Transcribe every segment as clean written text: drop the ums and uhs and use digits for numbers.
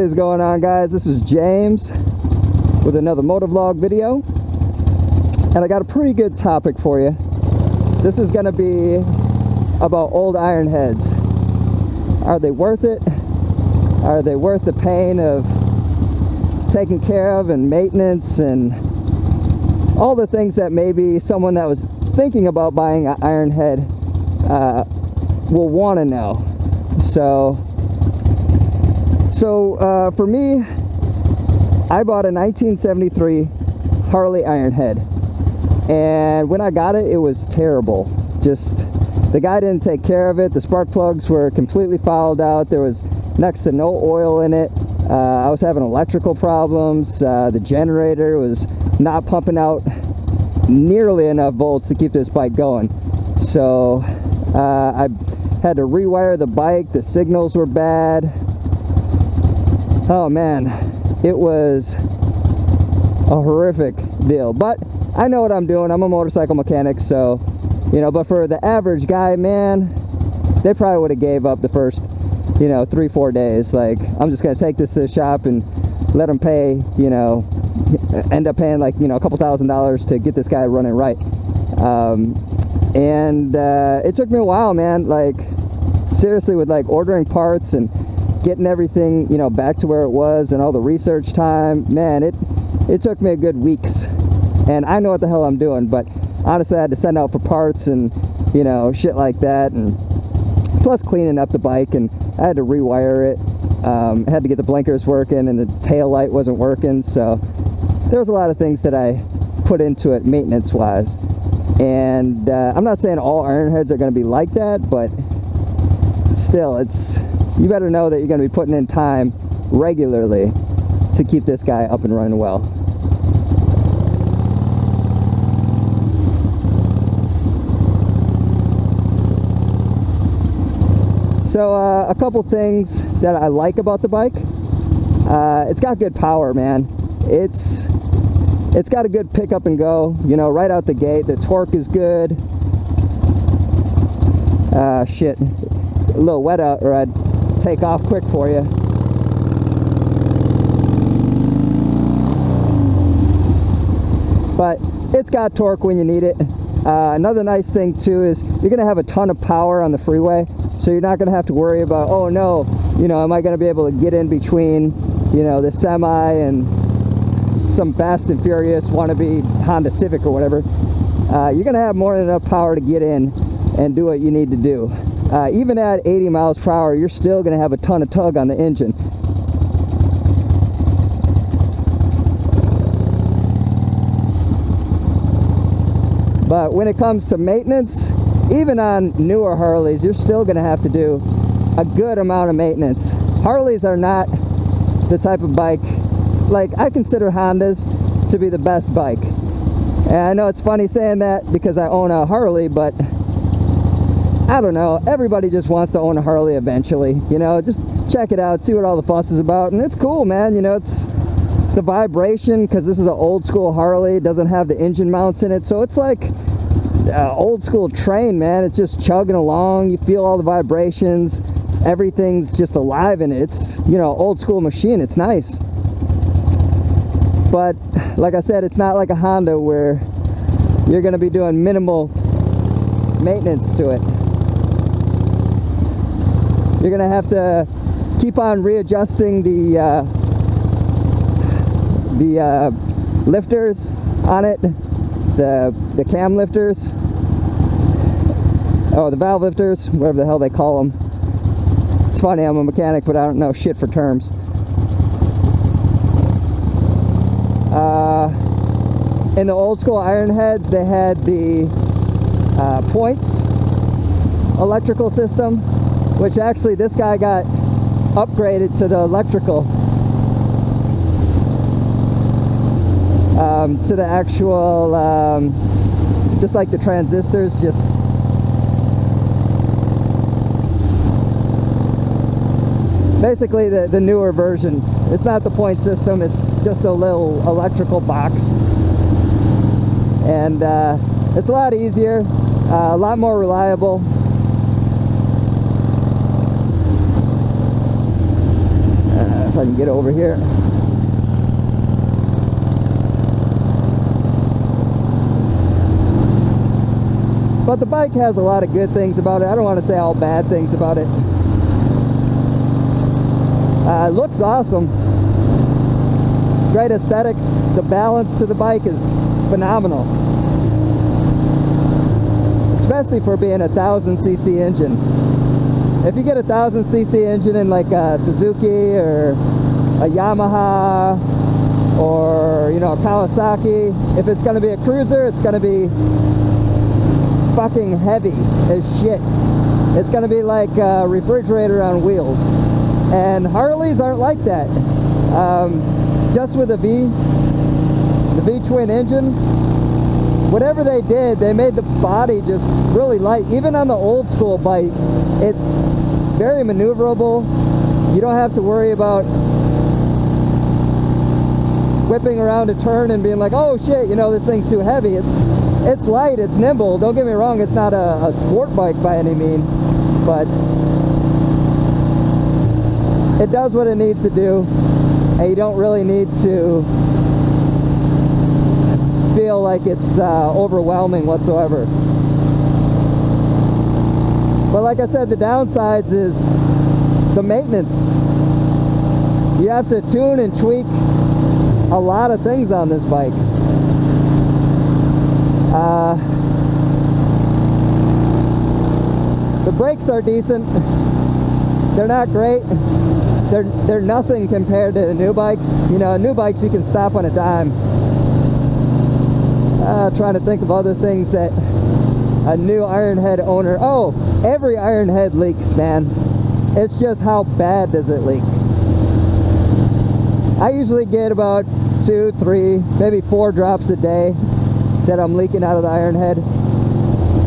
is going on, guys? This is James with another motovlog video, and I got a pretty good topic for you. This is going to be about old Ironheads. Are they worth it? Are they worth the pain of taking care of and maintenance and all the things that maybe someone that was thinking about buying an Ironhead will want to know? So for me, I bought a 1973 Harley Ironhead, and when I got it, it was terrible. Just, the guy didn't take care of it. The spark plugs were completely fouled out. There was next to no oil in it. I was having electrical problems. The generator was not pumping out nearly enough volts to keep this bike going. So I had to rewire the bike. The signals were bad. Oh man, it was a horrific deal. But I know what I'm doing. I'm a motorcycle mechanic, so, you know, but for the average guy, man, they probably would have gave up the first, you know, 3-4 days. Like, I'm just gonna take this to the shop and let them pay, you know, end up paying like, you know, a couple $1,000s to get this guy running right. It took me a while, man. Like, seriously, with like ordering parts and getting everything, you know, back to where it was, and all the research time, man, it took me a good weeks. And I know what the hell I'm doing, but honestly, I had to send out for parts and, you know, shit like that, and plus cleaning up the bike, and I had to rewire it. I had to get the blinkers working, and the tail light wasn't working. So there was a lot of things that I put into it maintenance wise. And I'm not saying all Ironheads are going to be like that, but still, you better know that you're going to be putting in time regularly to keep this guy up and running well. So a couple things that I like about the bike. It's got good power, man. It's got a good pick up and go, you know, right out the gate. The torque is good. Shit, a little wet out, or I'd take off quick for you. But it's got torque when you need it. Another nice thing too is you're gonna have a ton of power on the freeway, so you're not gonna have to worry about, oh no, you know, am I gonna be able to get in between, you know, the semi and some Fast and Furious wannabe Honda Civic or whatever. You're gonna have more than enough power to get in and do what you need to do. Even at 80 miles per hour, you're still going to have a ton of tug on the engine. But when it comes to maintenance, even on newer Harleys, you're still going to have to do a good amount of maintenance. Harleys are not the type of bike, like, I consider Hondas to be the best bike. And I know it's funny saying that because I own a Harley, but I don't know, everybody just wants to own a Harley eventually, you know, just check it out, see what all the fuss is about, and it's cool, man. You know, it's the vibration, because this is an old school Harley, it doesn't have the engine mounts in it, so it's like old school train, man. It's just chugging along, you feel all the vibrations, everything's just alive in it. It's, you know, old school machine, it's nice. But like I said, it's not like a Honda where you're going to be doing minimal maintenance to it. You're gonna have to keep on readjusting the lifters on it, the cam lifters, oh, the valve lifters, whatever the hell they call them. It's funny, I'm a mechanic, but I don't know shit for terms. In the old school Ironheads, they had the points electrical system, which actually this guy got upgraded to the electrical, to the actual, just like the transistors, just basically the newer version. It's not the point system, it's just a little electrical box, and it's a lot easier, a lot more reliable. If I I can get over here. But the bike has a lot of good things about it. I don't want to say all bad things about it. It looks awesome. Great aesthetics. The balance to the bike is phenomenal. Especially for being a 1000cc engine. If you get a 1000cc engine in like a Suzuki or a Yamaha or, you know, a Kawasaki, if it's going to be a cruiser, it's going to be fucking heavy as shit. It's going to be like a refrigerator on wheels. And Harleys aren't like that. Just with the V-twin engine, whatever they did, they made the body just really light. Even on the old school bikes, it's very maneuverable. You don't have to worry about whipping around a turn and being like, oh shit, you know, this thing's too heavy. It's light, it's nimble. Don't get me wrong, it's not a sport bike by any means, but it does what it needs to do, and you don't really need to feel like it's overwhelming whatsoever. But like I said, the downsides is the maintenance. You have to tune and tweak a lot of things on this bike. The brakes are decent. They're not great. They're nothing compared to new bikes. You know, new bikes you can stop on a dime. Trying to think of other things that a new Ironhead owner... Oh, every Ironhead leaks, man. It's just how bad does it leak. I usually get about 2, 3, maybe 4 drops a day that I'm leaking out of the Ironhead.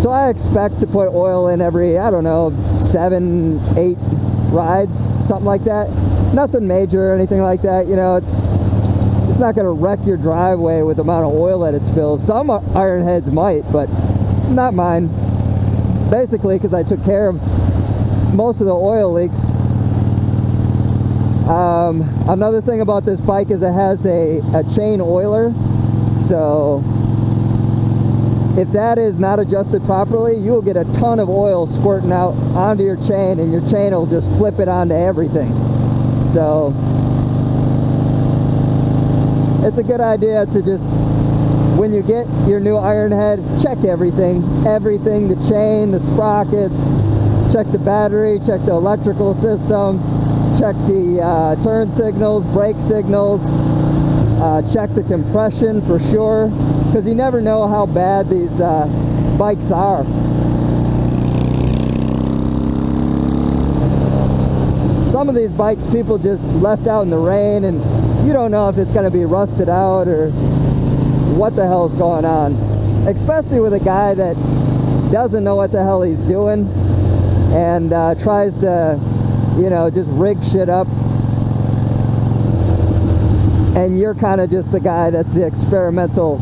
So I expect to put oil in every, I don't know, 7, 8 rides, something like that. Nothing major or anything like that. You know, it's not going to wreck your driveway with the amount of oil that it spills. Some Ironheads might, but not mine. Basically because I took care of most of the oil leaks. Another thing about this bike is it has a chain oiler. So if that is not adjusted properly, you will get a ton of oil squirting out onto your chain, and your chain will just flip it onto everything. So it's a good idea to just, when you get your new Ironhead, check everything, the chain, the sprockets, check the battery, check the electrical system, check the turn signals, brake signals, check the compression for sure, because you never know how bad these bikes are. Some of these bikes people just left out in the rain, and you don't know if it's going to be rusted out or what the hell's going on, especially with a guy that doesn't know what the hell he's doing and tries to, you know, just rig shit up. And you're kind of just the guy that's the experimental,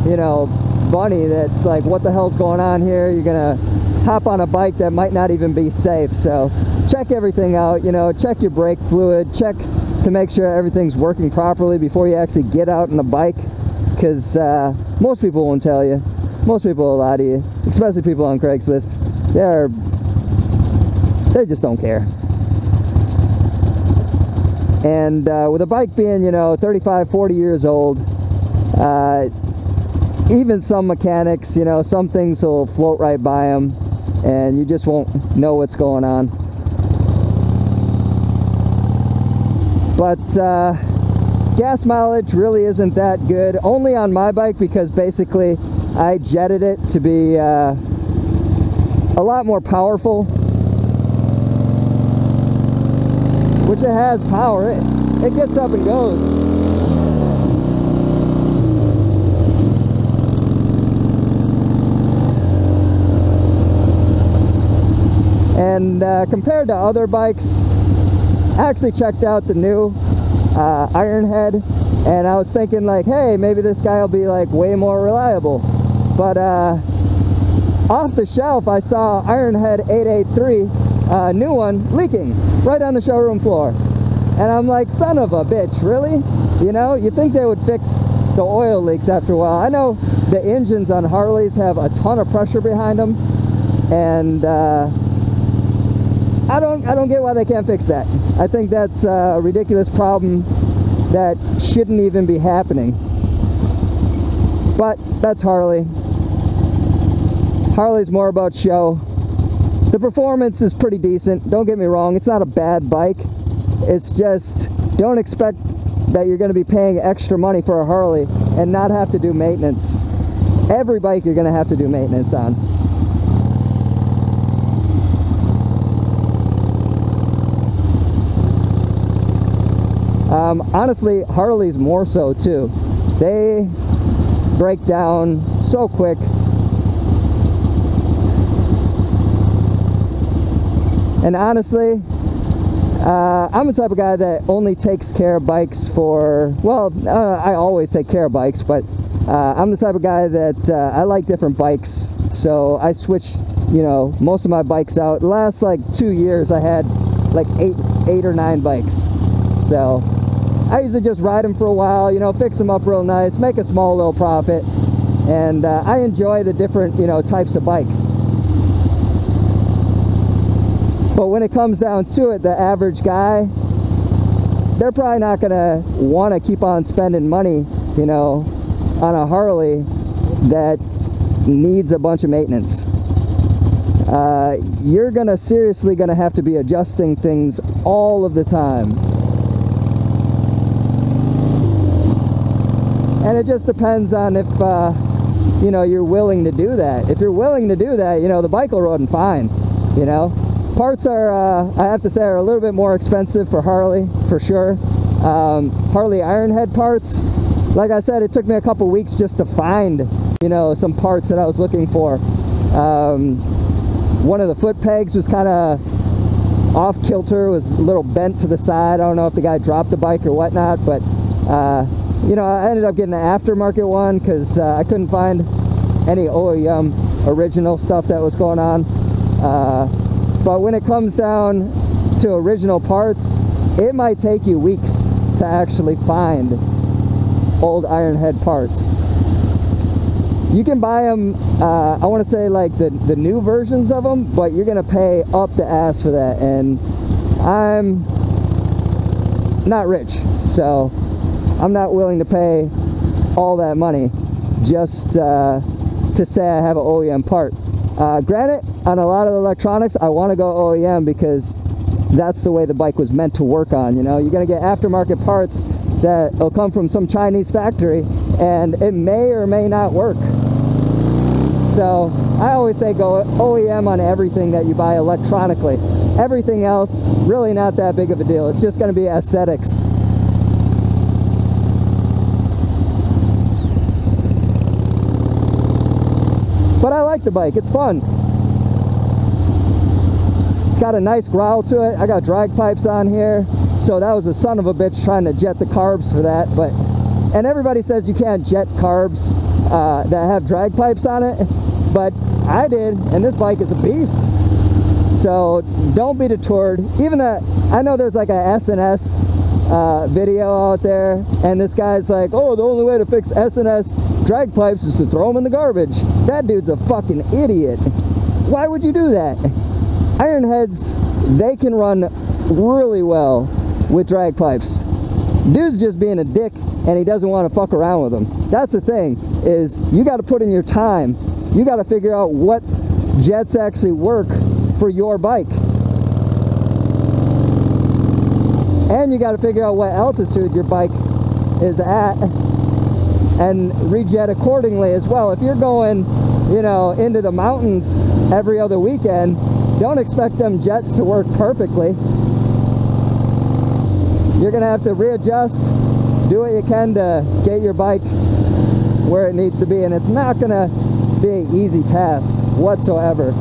you know, bunny that's like, what the hell's going on here? You're gonna hop on a bike that might not even be safe. So check everything out, you know, check your brake fluid, check to make sure everything's working properly before you actually get out on the bike, because most people won't tell you. Most people will lie to you, especially people on Craigslist. They just don't care. And with a bike being, you know, 35, 40 years old, even some mechanics, you know, some things will float right by them, and you just won't know what's going on. But gas mileage really isn't that good, only on my bike, because basically I jetted it to be a lot more powerful. Which it has power. It gets up and goes. And compared to other bikes, I actually checked out the new Ironhead, and I was thinking like, hey, maybe this guy will be like way more reliable. But off the shelf I saw Ironhead 883, new one, leaking right on the showroom floor. And I'm like, son of a bitch, really? You know, you think they would fix the oil leaks after a while. I know the engines on Harleys have a ton of pressure behind them, and I don't get why they can't fix that. I think that's a ridiculous problem that shouldn't even be happening. But that's Harley. Harley's more about show. The performance is pretty decent, don't get me wrong. It's not a bad bike. It's just, don't expect that you're going to be paying extra money for a Harley and not have to do maintenance. Every bike you're going to have to do maintenance on. Honestly, Harleys more so too. They break down so quick. And honestly, I'm the type of guy that only takes care of bikes for, well, I always take care of bikes, but I'm the type of guy that I like different bikes, so I switch, you know, most of my bikes out. The last like 2 years I had like eight or 9 bikes, so I usually just ride them for a while, you know, fix them up real nice, make a small little profit, and I enjoy the different, you know, types of bikes. But when it comes down to it, the average guy, they're probably not gonna want to keep on spending money, you know, on a Harley that needs a bunch of maintenance. You're seriously gonna have to be adjusting things all of the time. And it just depends on if, you know, you're willing to do that. If you're willing to do that, you know, the bike will run fine, you know. Parts are, I have to say, are a little bit more expensive for Harley, for sure. Harley Ironhead parts, like I said, it took me a couple weeks just to find, you know, some parts that I was looking for. One of the foot pegs was kind of off kilter, was a little bent to the side. I don't know if the guy dropped the bike or whatnot, but you know, I ended up getting an aftermarket one because I couldn't find any OEM original stuff that was going on. But when it comes down to original parts, it might take you weeks to actually find old Ironhead parts. You can buy them, I want to say like the new versions of them, but you're going to pay up the ass for that, and I'm not rich, so I'm not willing to pay all that money just to say I have an OEM part. Granted, on a lot of the electronics, I want to go OEM because that's the way the bike was meant to work on. You know, you're going to get aftermarket parts that will come from some Chinese factory, and it may or may not work. So I always say go OEM on everything that you buy electronically. Everything else, really not that big of a deal. It's just going to be aesthetics. But I like the bike, it's fun. It's got a nice growl to it. I got drag pipes on here, so that was a son of a bitch trying to jet the carbs for that. But, and everybody says you can't jet carbs that have drag pipes on it, but I did, and this bike is a beast. So don't be detoured. Even that, I know there's like a S&S video out there, and this guy's like, oh, the only way to fix S&S drag pipes is to throw them in the garbage. That dude's a fucking idiot. Why would you do that? Ironheads, they can run really well with drag pipes. Dude's just being a dick, and he doesn't want to fuck around with them. That's the thing, is you got to put in your time. You got to figure out what jets actually work for your bike. And you got to figure out what altitude your bike is at and rejet accordingly as well. If you're going, you know, into the mountains every other weekend, don't expect them jets to work perfectly. You're gonna have to readjust, do what you can to get your bike where it needs to be, and it's not gonna be an easy task whatsoever.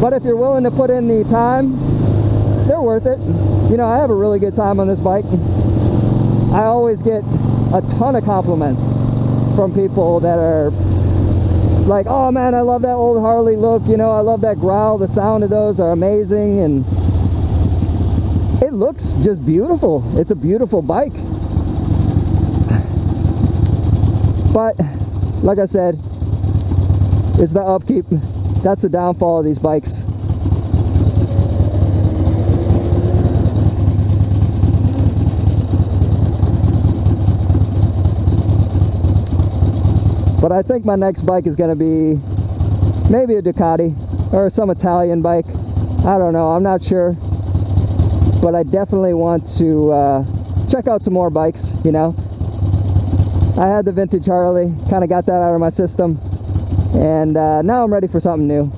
But if you're willing to put in the time, they're worth it. You know, I have a really good time on this bike. I always get a ton of compliments from people that are like, oh man, I love that old Harley look, you know, I love that growl, the sound of those are amazing, and it looks just beautiful. It's a beautiful bike. But like I said, it's the upkeep. That's the downfall of these bikes. But I think my next bike is going to be maybe a Ducati or some Italian bike. I don't know, I'm not sure. But I definitely want to check out some more bikes, you know. I had the vintage Harley, kind of got that out of my system, and now I'm ready for something new.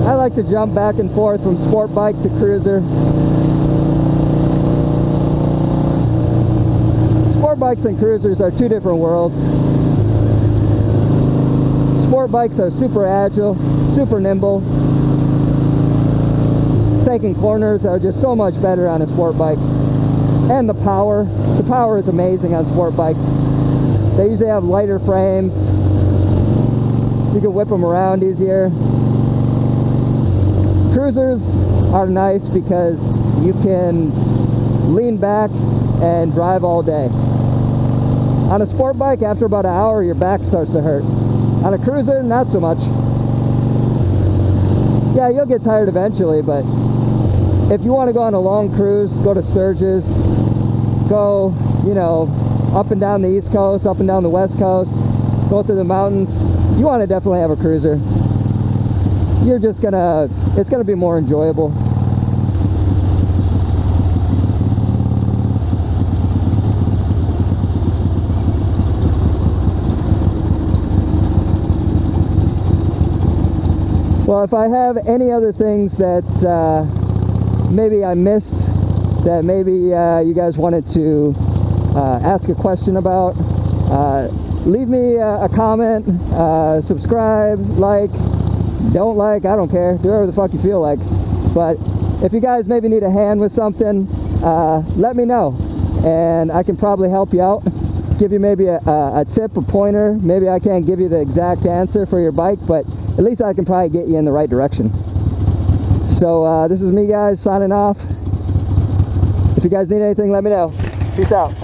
I like to jump back and forth from sport bike to cruiser. Sport bikes and cruisers are two different worlds. Sport bikes are super agile, super nimble. Taking corners are just so much better on a sport bike. And the power is amazing on sport bikes. They usually have lighter frames. You can whip them around easier. Cruisers are nice because you can lean back and drive all day. On a sport bike, after about an hour, your back starts to hurt. On a cruiser, not so much. Yeah, you'll get tired eventually, but if you want to go on a long cruise, go to Sturgis, go, you know, up and down the East Coast, up and down the West Coast, go through the mountains, you want to definitely have a cruiser. You're just gonna, it's gonna be more enjoyable. Well, if I have any other things that maybe I missed, that maybe you guys wanted to ask a question about, leave me a comment, subscribe, like, don't like, I don't care, do whatever the fuck you feel like. But if you guys maybe need a hand with something, let me know, and I can probably help you out, give you maybe a tip, a pointer. Maybe I can't give you the exact answer for your bike, but at least I can probably get you in the right direction. So this is me, guys, signing off. If you guys need anything, let me know. Peace out.